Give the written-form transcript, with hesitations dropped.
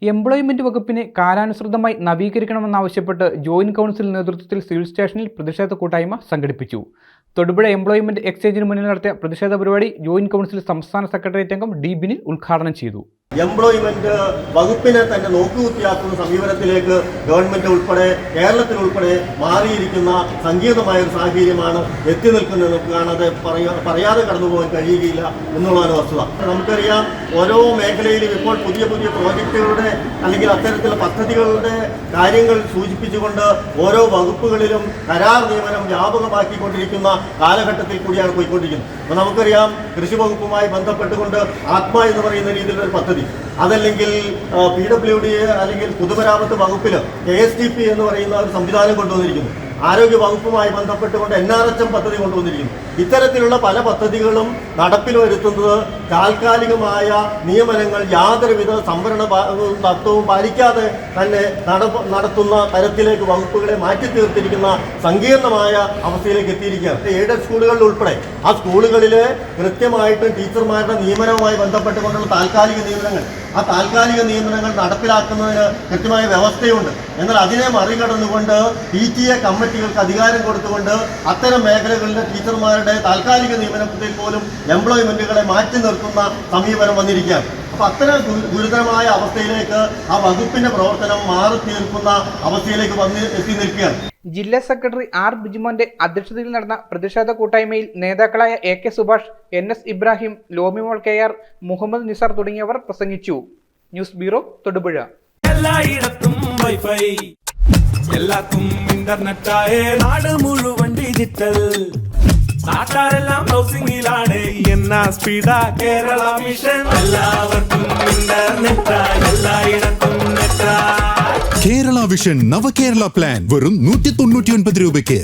Employment വകുപ്പിനെ കാലാനുസൃതമായി നവീകരിക്കണമെന്നാവശ്യപ്പെട്ട് joint council നേതൃത്വത്തിൽ സിവിൽ സ്റ്റേഷനിൽ പ്രതിഷേധ കൂട്ടായ്മ സംഘടിപ്പിച്ചു. തൊടുപുഴ എംപ്ലോയ്മെന്റ് എക്സ്ചേഞ്ചിന് മുന്നിൽ നടത്തിയ പ്രതിഷേധ പരിപാടി ജോയിന്റ് കൗൺസിൽ സംസ്ഥാന സെക്രട്ടേറിയറ്റ് അംഗം ഡി ബിനിൽ ഉദ്ഘാടനം ചെയ്തു. എംപ്ലോയ്മെന്റ് വകുപ്പിനെ തന്നെ നോക്കുകുത്തിയാക്കുന്ന സമീപനത്തിലേക്ക് ഗവൺമെന്റ് ഉൾപ്പെടെ കേരളത്തിലുൾപ്പെടെ മാറിയിരിക്കുന്ന സങ്കീർണമായ ഒരു സാഹചര്യമാണ് എത്തി നിൽക്കുന്നത്. കാണാതെ പറയാതെ കടന്നുപോകാൻ കഴിയുകയില്ല എന്നുള്ളതാണ് വസ്തുത. നമുക്കറിയാം, ഓരോ മേഖലയിലും ഇപ്പോൾ പുതിയ പുതിയ പ്രോജക്റ്റുകളുടെ അല്ലെങ്കിൽ അത്തരത്തിലുള്ള പദ്ധതികളുടെ കാര്യങ്ങൾ സൂചിപ്പിച്ചുകൊണ്ട് ഓരോ വകുപ്പുകളിലും കരാർ നിയമനം വ്യാപകമാക്കിക്കൊണ്ടിരിക്കുന്ന കാലഘട്ടത്തിൽ കൂടിയാണ് പോയിക്കൊണ്ടിരിക്കുന്നത്. അപ്പോൾ നമുക്കറിയാം, കൃഷി വകുപ്പുമായി ബന്ധപ്പെട്ടുകൊണ്ട് ആത്മ എന്ന് പറയുന്ന രീതിയിലൊരു പദ്ധതി, അതല്ലെങ്കിൽ PWD അല്ലെങ്കിൽ പൊതുമരാമത്ത് വകുപ്പിൽ KSTP എന്ന് പറയുന്ന ഒരു സംവിധാനം കൊണ്ടുവന്നിരിക്കുന്നു. ആരോഗ്യ വകുപ്പുമായി ബന്ധപ്പെട്ടുകൊണ്ട് NRHM പദ്ധതി കൊണ്ടുവന്നിരിക്കുന്നു. ഇത്തരത്തിലുള്ള പല പദ്ധതികളും നടപ്പിൽ വരുത്തുന്നത് താൽക്കാലികമായ നിയമനങ്ങൾ യാതൊരുവിധ സംവരണ തത്വവും പാലിക്കാതെ തന്നെ നടത്തുന്ന തരത്തിലേക്ക് വകുപ്പുകളെ മാറ്റി തീർത്തിരിക്കുന്ന സങ്കീർണമായ അവസ്ഥയിലേക്ക് എത്തിയിരിക്കുകയാണ്. എയ്ഡഡ് സ്കൂളുകളിൽ ഉൾപ്പെടെ ആ സ്കൂളുകളിൽ കൃത്യമായിട്ടും ടീച്ചർമാരുടെ നിയമനവുമായി ബന്ധപ്പെട്ടുകൊണ്ടുള്ള താൽക്കാലിക നിയമനങ്ങൾ, ആ താൽക്കാലിക നിയമനങ്ങൾ നടപ്പിലാക്കുന്നതിന് കൃത്യമായ വ്യവസ്ഥയുണ്ട്. എന്നാൽ അതിനെ മറികടന്നുകൊണ്ട് PTA കമ്മിറ്റികൾക്ക് അധികാരം കൊടുത്തുകൊണ്ട് അത്തരം മേഖലകളിലെ ടീച്ചർമാരുടെ താൽക്കാലിക നിയമനത്തിൽ പോലും എംപ്ലോയ്മെന്റുകളെ മാറ്റി നിർത്തുന്ന സമീപനം വന്നിരിക്കുകയാണ്. അപ്പോൾ അത്തരം ഗുരുതരമായ അവസ്ഥയിലേക്ക് ആ വകുപ്പിന്റെ പ്രവർത്തനം മാറി തീർക്കുന്ന അവസ്ഥയിലേക്ക് എത്തി നിൽക്കുകയാണ്. ജില്ലാ സെക്രട്ടറി R ബിജുമോന്റെ അധ്യക്ഷതയിൽ നടന്ന പ്രതിഷേധ കൂട്ടായ്മയിൽ നേതാക്കളായ AK Subhash, NS Ibrahim, ലോമിമോൾ KR, Muhammad Nisar തുടങ്ങിയവർ പ്രസംഗിച്ചു. News bureau, Thodupuzha. എല്ലായിടത്തും വൈഫൈ, എല്ലാത്തും ഇന്റർനെറ്റായേ, നാട് മുഴുവൻ ഡിജിറ്റൽ, നാട്ടാരെല്ലാം ഹൗസിംഗിലാണ്. എന്നാ സ്പീഡാ കേരള മിഷൻ, എല്ലാവർക്കും ഇന്റർനെറ്റാ, എല്ലായിടത്തും നെറ്റാ. കേരള വിഷൻ നവകേരള പ്ലാൻ വെറും 199 രൂപയ്ക്ക്.